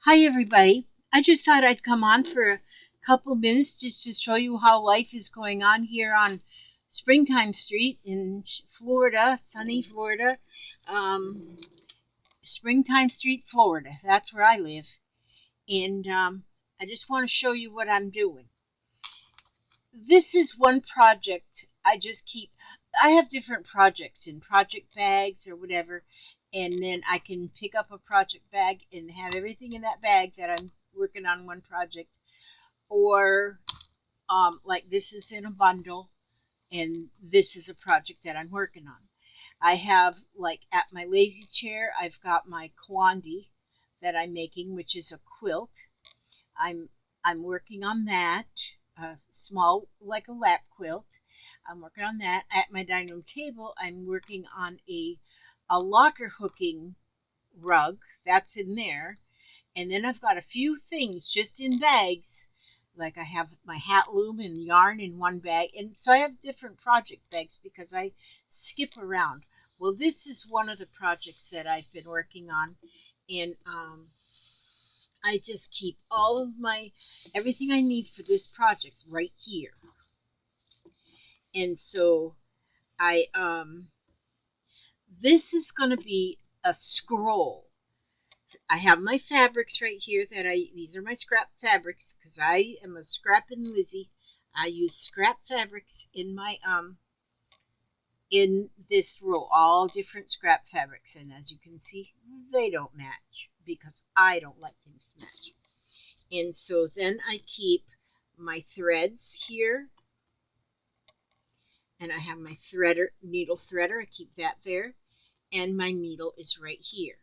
Hi, everybody. I just thought I'd come on for a couple minutes just to show you how life is going on here on Springtime Street in Florida, sunny Florida. Um, Springtime Street, Florida. That's where I live. And I just want to show you what I'm doing. This is one project I have different projects in project bags or whatever, and then I can pick up a project bag and have everything in that bag that I'm working on one project, or like this is in a bundle, and this is a project that I'm working on. I have, like, at my lazy chair, I've got my Kwandi that I'm making, which is a quilt. I'm I'm working on that, small like a lap quilt. I'm working on that at my dining room table. I'm working on a locker hooking rug that's in there, and then I've got a few things just in bags. Like I have my hat loom and yarn in one bag, and so I have different project bags because I skip around. Well, this is one of the projects that I've been working on, and I just keep all of my everything I need for this project right here. And so I this is going to be a scroll. I have my fabrics right here these are my scrap fabrics because I am a scrappin' Lizzie. I use scrap fabrics in this roll, all different scrap fabrics, and as you can see, they don't match because I don't like things to match. And so then I keep my threads here, and I have my needle threader. I keep that there, and my needle is right here.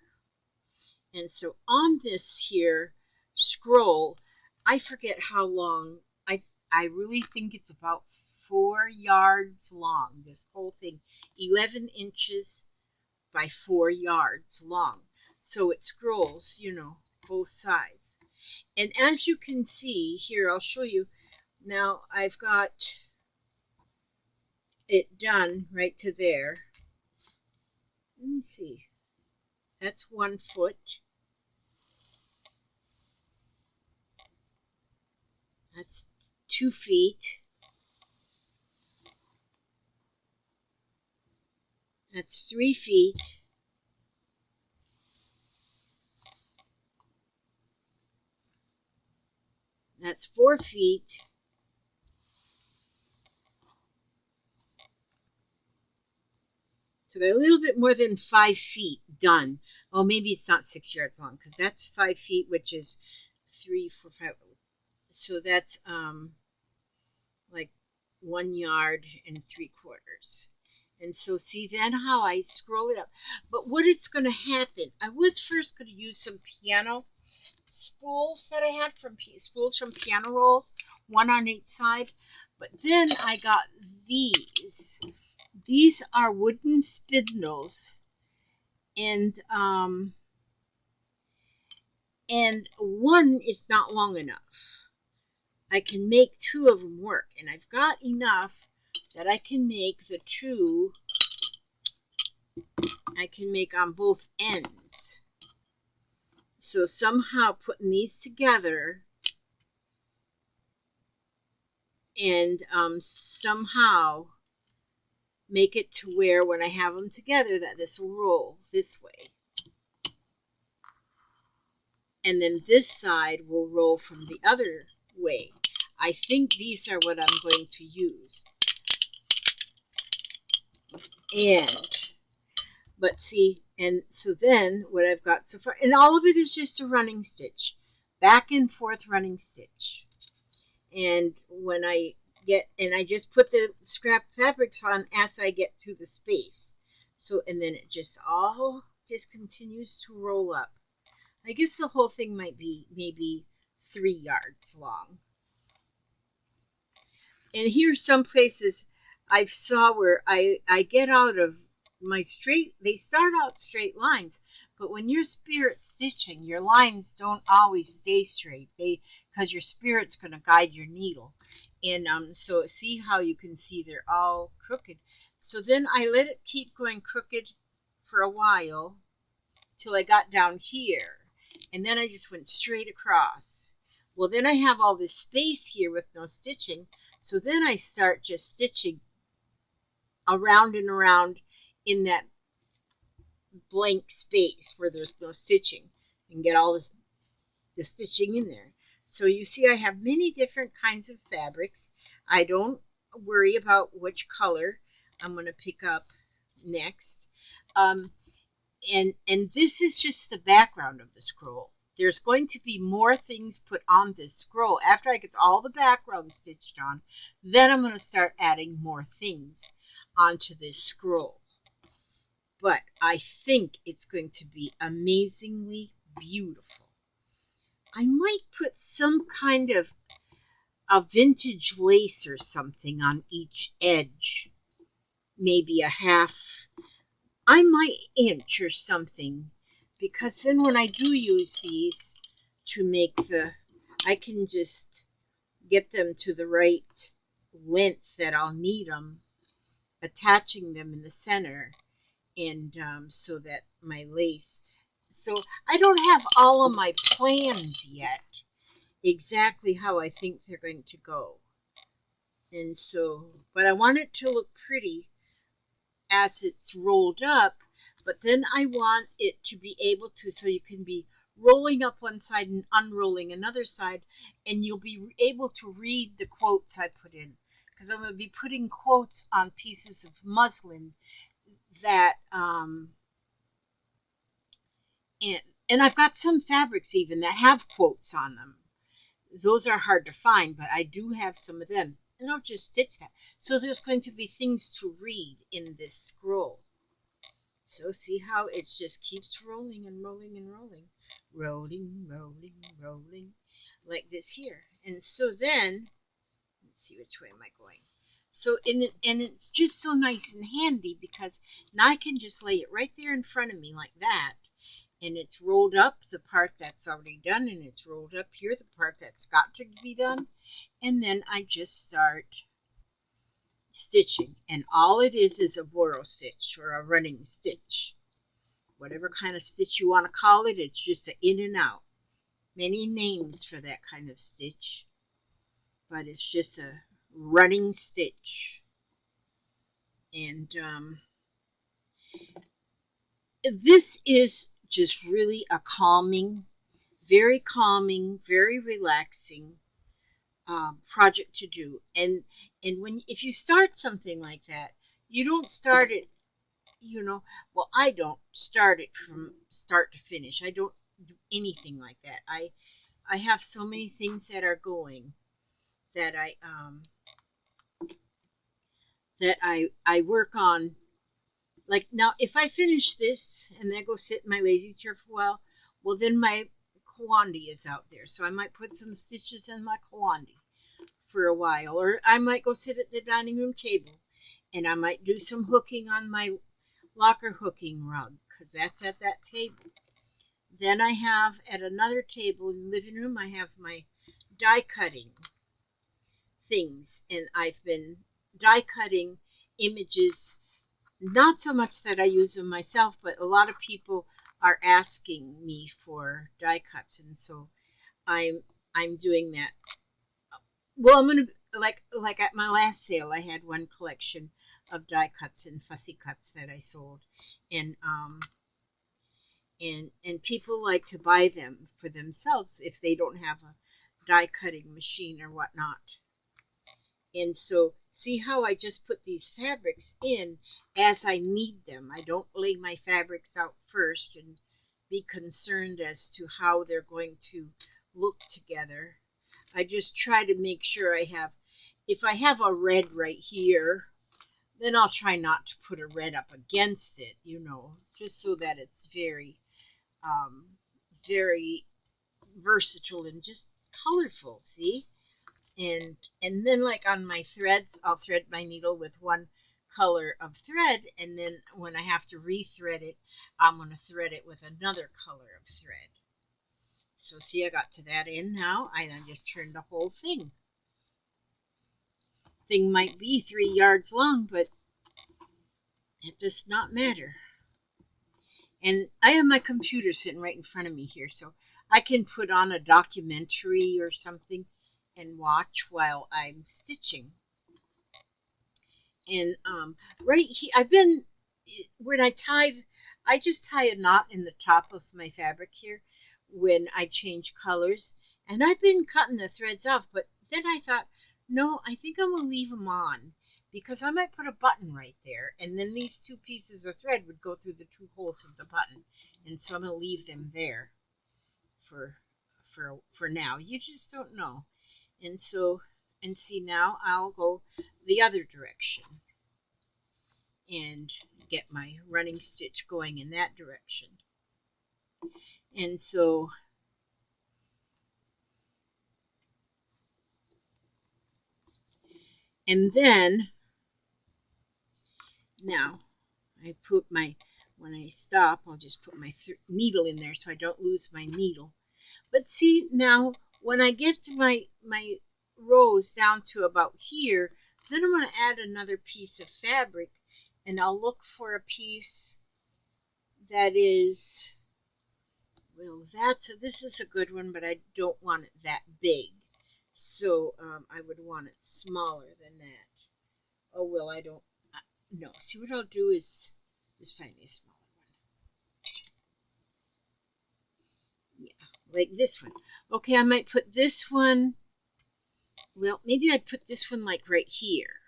And so on this here scroll, I forget how long. I really think it's about 4 yards long. This whole thing, 11 inches by 4 yards long. So it scrolls, both sides. And as you can see here, I'll show you. Now I've got it done right to there. Let me see. That's 1 foot. That's 2 feet. That's 3 feet. That's 4 feet. So they're a little bit more than 5 feet done. Oh, maybe it's not 6 yards long because that's 5 feet, which is 3, 4, 5. So that's like 1 yard and 3/4. And so see then how I scroll it up. But what it's going to happen, I was first going to use some piano spools that I had from spools from piano rolls, one on each side. But then I got these. These are wooden spindles, and one is not long enough. I can make two of them work, and I've got enough that I can make the two. I can make on both ends. So somehow putting these together and somehow make it to where when I have them together that this will roll this way. And then this side will roll from the other way. I think these are what I'm going to use. But see, and so then what I've got so far, and all of it is just a running stitch, back and forth running stitch. And when I I just put the scrap fabrics on as I get to the space. So, and then it just all just continues to roll up. I guess the whole thing might be maybe 3 yards long. And here's some places I saw where I get out of my straight, they start out straight lines, but when you're spirit stitching, your lines don't always stay straight. Because your spirit's going to guide your needle. And so see how you can see they're all crooked. So then I let it keep going crooked for a while till I got down here. and then I just went straight across. Well, then I have all this space here with no stitching, so then I start just stitching around and around in that blank space where there's no stitching and get all the stitching in there. So you see I have many different kinds of fabrics. I don't worry about which color I'm going to pick up next. And this is just the background of the scroll. There's going to be more things put on this scroll. After I get all the background stitched on, then I'm going to start adding more things onto this scroll. But I think it's going to be amazingly beautiful. I might put some kind of a vintage lace or something on each edge. Maybe a half, I might inch or something, because then when I do use these to make I can just get them to the right length that I'll need them, attaching them in the center, and so that my lace. So I don't have all of my plans yet, exactly how I think they're going to go. And so, but I want it to look pretty as it's rolled up, but then I want it to be able to, so you can be rolling up one side and unrolling another side, and you'll be able to read the quotes I put in, because I'm going to be putting quotes on pieces of muslin that, and I've got some fabrics even that have quotes on them. Those are hard to find, but I do have some of them. And I'll just stitch that. So there's going to be things to read in this scroll. So see how it just keeps rolling and rolling and rolling. Rolling, rolling, rolling. Like this here. And so then, let's see which way am I going. So and it's just so nice and handy, because now I can just lay it right there in front of me like that. And it's rolled up the part that's already done, and it's rolled up here the part that's got to be done. And then I just start stitching, and all it is a borrow stitch or a running stitch, whatever kind of stitch you want to call it. It's just an in and out. Many names for that kind of stitch, but it's just a running stitch. And this is just really a calming, very relaxing project to do. And if you start something like that, you don't start it, well, I don't start it from start to finish. I don't do anything like that. I have so many things that are going that I work on. Like now, if I finish this and then go sit in my lazy chair for a while, well, then my kawandi is out there. So I might put some stitches in my kawandi for a while. Or I might go sit at the dining room table, and I might do some hooking on my locker hooking rug, because that's at that table. Then I have at another table in the living room, I have my die cutting things. And I've been die cutting images. Not so much that I use them myself, but a lot of people are asking me for die cuts, and so I'm doing that. Well, I'm gonna like at my last sale, I had one collection of die cuts and fussy cuts that I sold, and and people like to buy them for themselves if they don't have a die cutting machine or whatnot. And so see how I just put these fabrics in as I need them. I don't lay my fabrics out first and be concerned as to how they're going to look together. I just try to make sure I have, if I have a red right here, then I'll try not to put a red up against it, just so that it's very, very versatile and just colorful, see? And then like on my threads, I'll thread my needle with one color of thread, and then when I have to rethread it, I'm going to thread it with another color of thread. So see, I got to that end now, and I just turned the whole thing. Thing might be 3 yards long, but it does not matter. And I have my computer sitting right in front of me here, so I can put on a documentary or something and watch while I'm stitching. And right here, when I just tie a knot in the top of my fabric here when I change colors. And I've been cutting the threads off, but then I thought, no, I think I'm going to leave them on because I might put a button right there. And then these two pieces of thread would go through the two holes of the button. And so I'm going to leave them there for, for now. You just don't know. And so, and see, now I'll go the other direction and get my running stitch going in that direction. And so and then now I put my, when I stop, I'll just put my needle in there so I don't lose my needle. But see, now when I get to my rows down to about here, then I'm going to add another piece of fabric, and I'll look for a piece that is, well, this is a good one, but I don't want it that big. So I would want it smaller than that. Oh, well, I don't, no. See, what I'll do is just find a smaller one. Yeah, like this one. Okay, I might put this one, well, maybe I'd put this one like right here.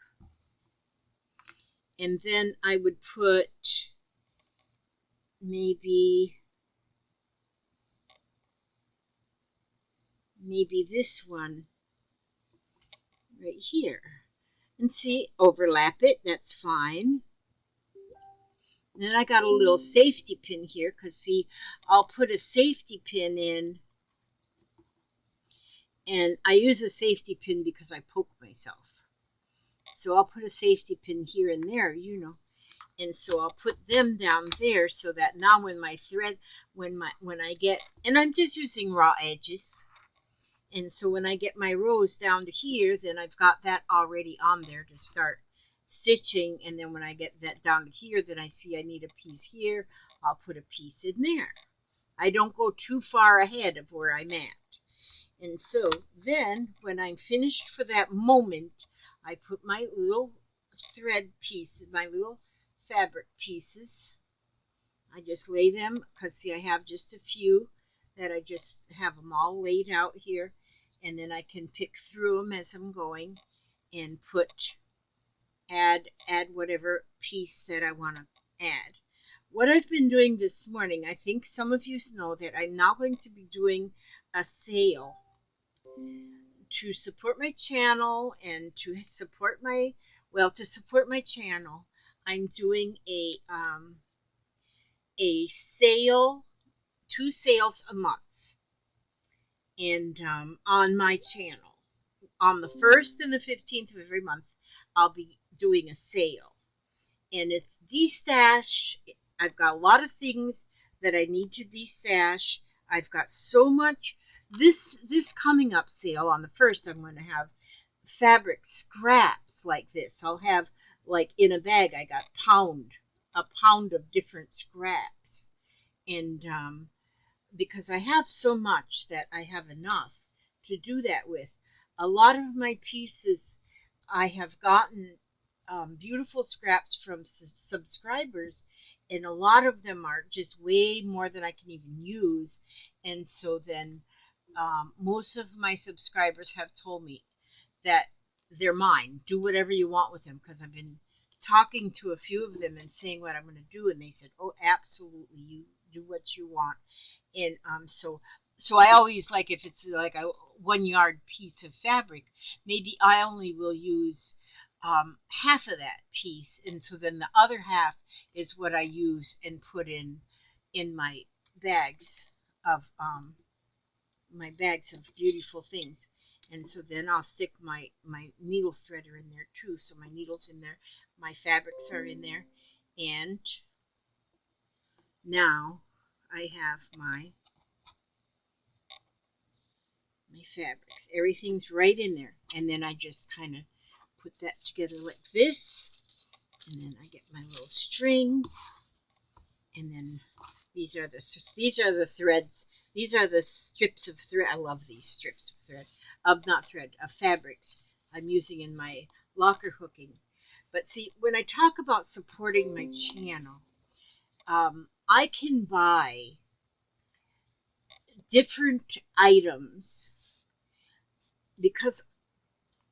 And then I would put maybe this one right here. And see, overlap it, that's fine. And then I got a little safety pin here because see, I'll put a safety pin in, and I use a safety pin because I poke myself. So I'll put a safety pin here and there, you know. And so I'll put them down there so that now when my thread, when I get, and I'm just using raw edges. And so when I get my rows down to here, then I've got that already on there to start stitching. And then when I get that down to here, then I see I need a piece here, I'll put a piece in there. I don't go too far ahead of where I'm at. And so then when I'm finished for that moment, I put my little thread pieces, my little fabric pieces. I just lay them, because see, I have just a few that I just have them all laid out here. And then I can pick through them as I'm going and add whatever piece that I want to add. What I've been doing this morning, I think some of you know that I'm now going to be doing a sale to support my channel and to support my, well, to support my channel. I'm doing a sale, 2 sales a month, and on my channel. On the 1st and the 15th of every month, I'll be doing a sale. And it's destash. I've got a lot of things that I need to destash. I've got so much. This coming up sale on the 1st, I'm going to have fabric scraps like this. I'll have, like in a bag, I got a pound of different scraps. And because I have so much that I have enough to do that with. A lot of my pieces, I have gotten beautiful scraps from subscribers, and a lot of them are just way more than I can even use. And so then most of my subscribers have told me that they're mine. Do whatever you want with them, because I've been talking to a few of them and saying what I'm going to do, and they said, oh, absolutely, you do what you want. And so I always, like, if it's like a 1 yard piece of fabric, maybe I only will use half of that piece, and so then the other half is what I use and put in my bags of beautiful things. And so then I'll stick my needle threader in there too. So my needle's in there, my fabrics are in there, and now I have my fabrics. Everything's right in there. And then I just kind of put that together like this. And then I get my little string. And then These are the threads. These are the strips of thread. I love these strips of thread, of not thread, of fabrics I'm using in my locker hooking. But see, when I talk about supporting my channel, I can buy different items because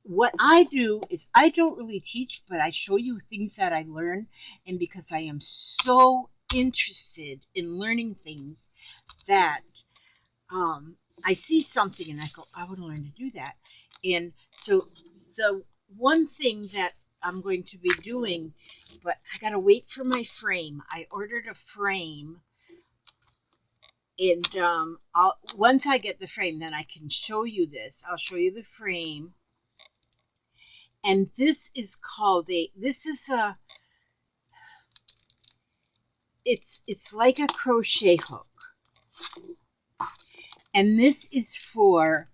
what I do is I don't really teach, but I show you things that I learn. And because I am so interested in learning things that I see something and I go, I would learn to do that. And so the one thing that I'm going to be doing, but I got to wait for my frame. I ordered a frame. And once I get the frame, then I can show you this. I'll show you the frame. And this is called it's like a crochet hook. And this is for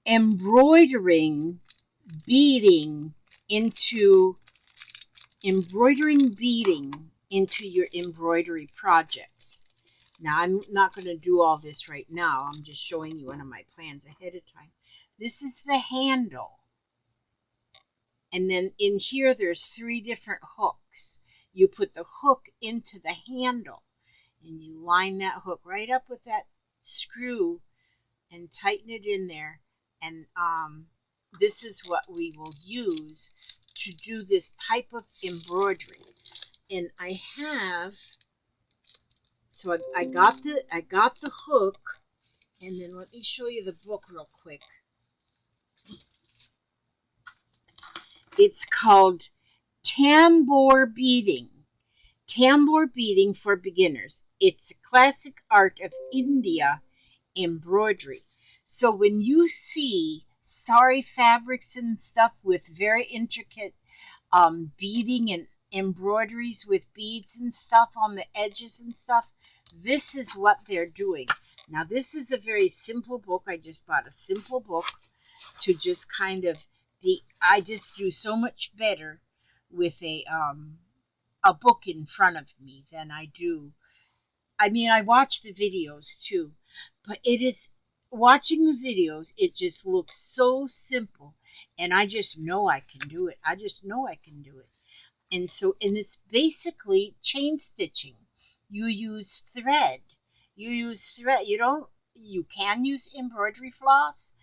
embroidering beading into your embroidery projects. Now, I'm not going to do all this right now. I'm just showing you one of my plans ahead of time. This is the handle. And then in here, there's 3 different hooks. You put the hook into the handle, and you line that hook right up with that screw and tighten it in there. And this is what we will use to do this type of embroidery. And I have, so I got the hook, and then let me show you the book real quick. It's called Tambour Beading. Tambour Beading for Beginners. It's a classic art of India embroidery. So when you see sari fabrics and stuff with very intricate beading and embroideries with beads and stuff on the edges and stuff, this is what they're doing. Now, this is a very simple book. I just bought a simple book to just kind of be, I just do so much better with a book in front of me than I do. I mean, I watch the videos too, but it is watching the videos, it just looks so simple, and I just know I can do it. I just know I can do it. And so, and it's basically chain stitching. You use thread. You use thread. You can use embroidery floss,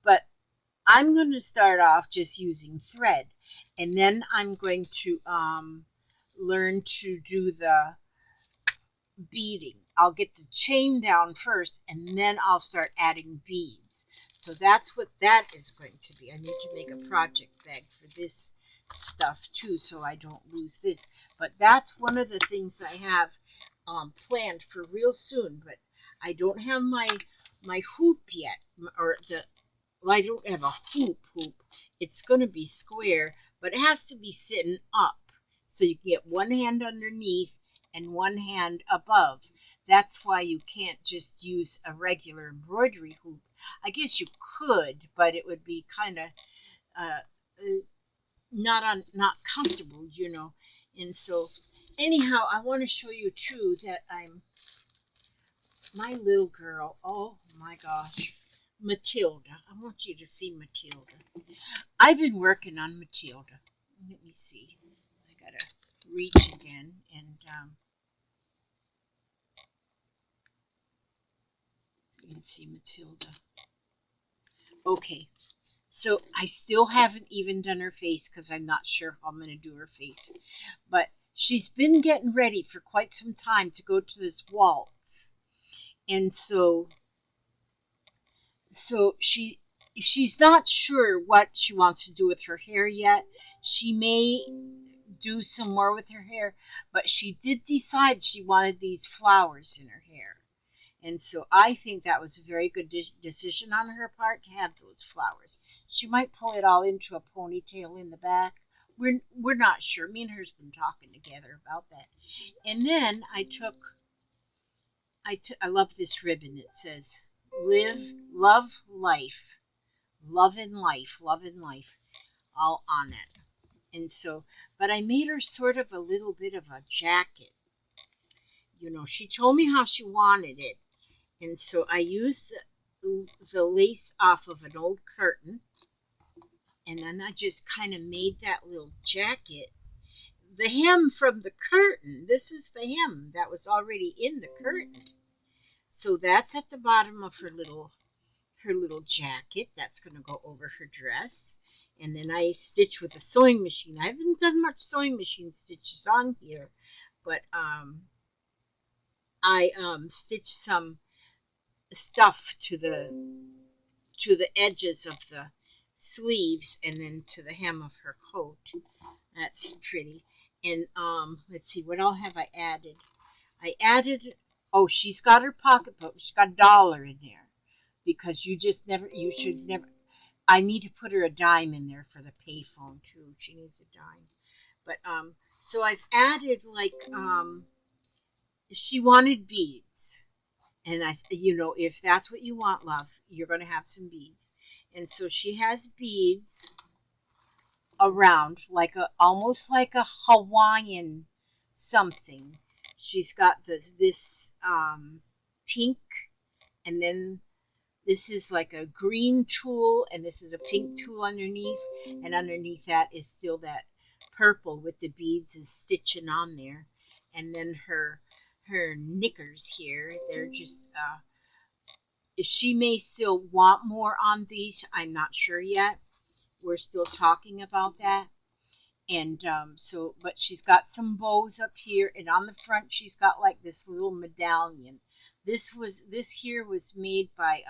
but I'm going to start off just using thread, and then I'm going to learn to do the beading. I'll get the chain down first, and then I'll start adding beads. So that's what that is going to be. I need to make a project bag for this stuff too, so I don't lose this. But that's one of the things I have planned for real soon. But I don't have my hoop yet, or well, I don't have a hoop. It's going to be square, but it has to be sitting up, so you can get one hand underneath and one hand above. That's why you can't just use a regular embroidery hoop. I guess you could, but it would be kind of not comfortable, you know. And so, anyhow, I want to show you too that my little girl. Oh my gosh, Matilda. I want you to see Matilda. I've been working on Matilda. Let me see. I gotta reach again and. You can see Matilda. Okay, so I still haven't even done her face because I'm not sure how I'm going to do her face. But she's been getting ready for quite some time to go to this waltz. And so she's not sure what she wants to do with her hair yet. She may do some more with her hair, but she did decide she wanted these flowers in her hair. And so I think that was a very good decision on her part to have those flowers. She might pull it all into a ponytail in the back. We're not sure. Me and her's been talking together about that. And then I love this ribbon. It says live, love, life, love and life, all on it. And so, but I made her sort of a little bit of a jacket. You know, she told me how she wanted it. And so I used the lace off of an old curtain. And then I just kind of made that little jacket. The hem from the curtain, this is the hem that was already in the curtain. So that's at the bottom of her little jacket. That's going to go over her dress. And then I stitch with a sewing machine. I haven't done much sewing machine stitches on here, but I stitched some stuff to the edges of the sleeves and then to the hem of her coat. That's pretty. And let's see, what all have I added? I added, oh, she's got her pocketbook. She's got $1 in there because you should never. I need to put her a dime in there for the payphone too. She needs a dime. But so I've added like she wanted beads, and if that's what you want, love, you're gonna have some beads. And so she has beads around like a almost like a Hawaiian something. She's got this pink, and then this is like a green tulle, and this is a pink tulle underneath, and underneath that is still that purple with the beads is stitching on there. And then her knickers here, they're just she may still want more on these. I'm not sure yet. We're still talking about that. And but she's got some bows up here, and on the front she's got like this little medallion. This here was made by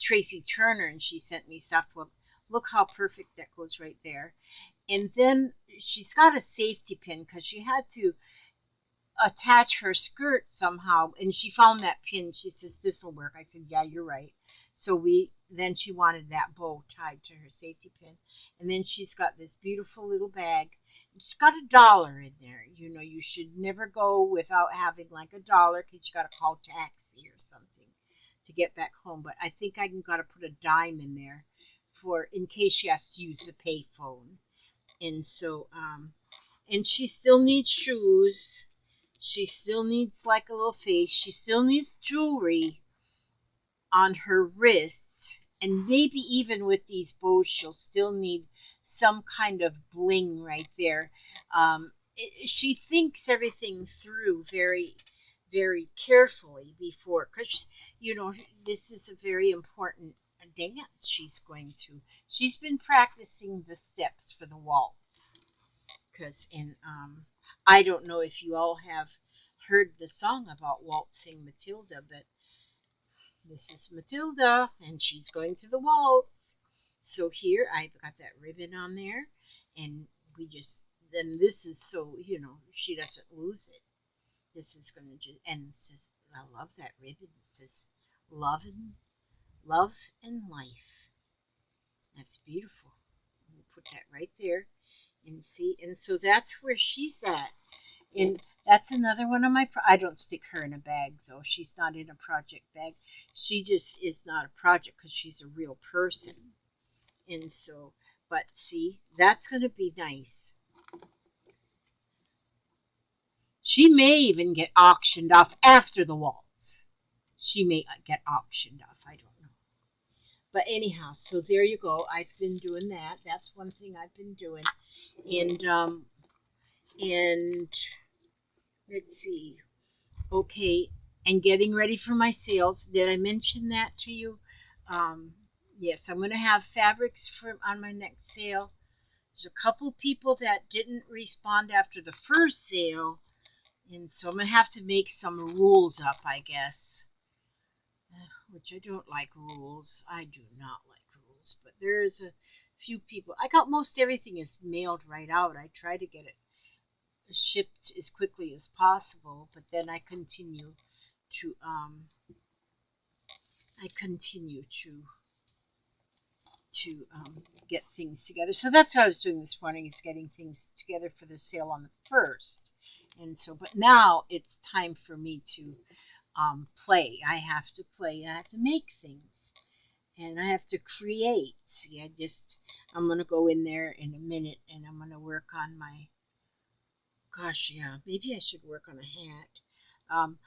Tracy Turner, and she sent me stuff. Well, look how perfect that goes right there. And then she's got a safety pin because she had to attach her skirt somehow, and she found that pin. She says this will work. I said, yeah, you're right. So then she wanted that bow tied to her safety pin. And then she's got this beautiful little bag. She's got $1 in there. You know, you should never go without having like $1 because you got to call taxi or something to get back home. But I think I got to put a dime in there for in case she has to use the pay phone. And so and she still needs shoes. She still needs like a little face. She still needs jewelry on her wrists. And maybe even with these bows, she'll still need some kind of bling right there. She thinks everything through very, very carefully before, because, this is a very important dance she's going to. She's been practicing the steps for the waltz. I don't know if you all have heard the song about waltzing Matilda, but this is Matilda, and she's going to the waltz. So here I've got that ribbon on there, and then this is so, she doesn't lose it. This is going to just, and it says, I love that ribbon. It says, love and life. That's beautiful. We'll put that right there and see. And so that's where she's at. And that's another one of my. I don't stick her in a bag though. She's not in a project bag. She just is not a project because she's a real person. And so, but see, that's going to be nice. She may even get auctioned off after the waltz. She may get auctioned off. I don't know. But anyhow, so there you go. I've been doing that. That's one thing I've been doing. And let's see. Okay, and getting ready for my sales. Did I mention that to you? Yes, I'm going to have fabrics on my next sale. There's a couple people that didn't respond after the first sale, and so I'm going to have to make some rules up, I guess. Which I don't like rules. I do not like rules, but there's a few people. I got most everything is mailed right out. I try to get it shipped as quickly as possible, but then I continue to get things together. So that's what I was doing this morning, is getting things together for the sale on the 1st. And so, but now it's time for me to play. I have to play. I have to make things, and I have to create. See, I'm going to go in there in a minute, and I'm going to work on my gosh, yeah. Maybe I should work on a hat. Um,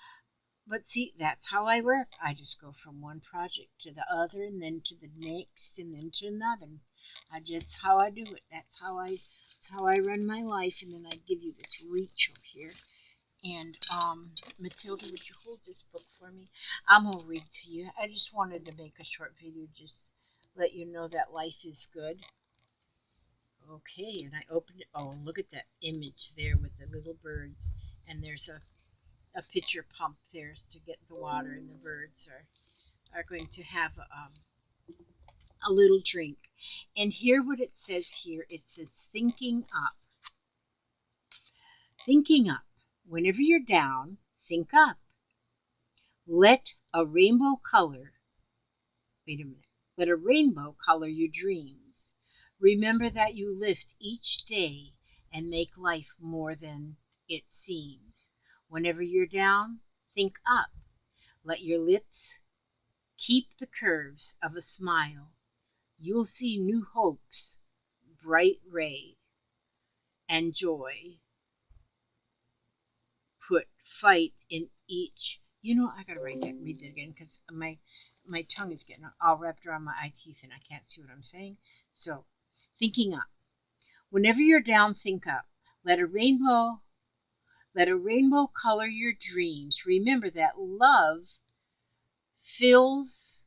but see, that's how I work. I just go from one project to the other, and then to the next, and then to another. I just how I do it. That's how I run my life. And then I give you this reach over here. And Matilda, would you hold this book for me? I'm gonna read to you. I just wanted to make a short video, just let you know that life is good. Okay, and I opened it. Oh, look at that image there with the little birds, and there's a pitcher pump there to get the water, and the birds are going to have a little drink. And hear what it says here. It says, thinking up. Thinking up. Whenever you're down, think up. Let a rainbow color, wait a minute, let a rainbow color your dreams. Remember that you lift each day and make life more than it seems. Whenever you're down, think up. Let your lips keep the curves of a smile. You'll see new hopes, bright ray, and joy. Put fight in each. I gotta read that again because my tongue is getting all wrapped around my eye teeth and I can't see what I'm saying. So, thinking up. Whenever you're down, think up. Let a rainbow color your dreams. Remember that love lifts.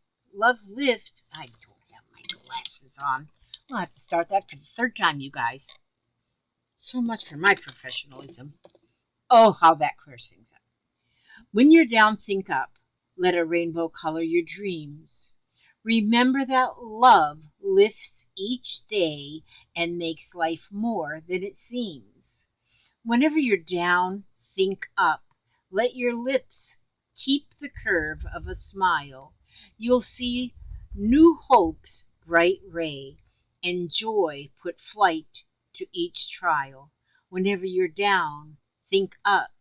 I don't have my glasses on. I'll have to start that for the third time, you guys. So much for my professionalism. Oh, how that clears things up. When you're down, think up. Let a rainbow color your dreams. Remember that love lifts each day and makes life more than it seems. Whenever you're down, think up. Let your lips keep the curve of a smile. You'll see new hope's bright ray, and joy put flight to each trial. Whenever you're down, think up.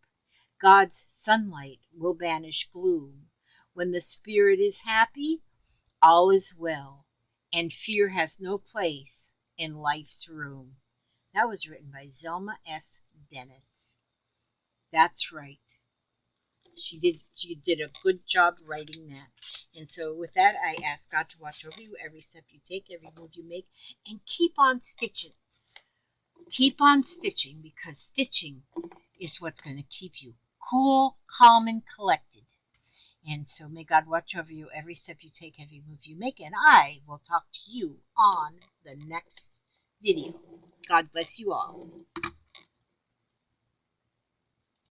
God's sunlight will banish gloom. When the spirit is happy, all is well, and fear has no place in life's room. That was written by Zelma S. Dennis. That's right. She did a good job writing that. And so with that, I ask God to watch over you every step you take, every move you make, and keep on stitching. Keep on stitching, because stitching is what's going to keep you cool, calm, and collected. And so may God watch over you every step you take, every move you make, and I will talk to you on the next video. God bless you all.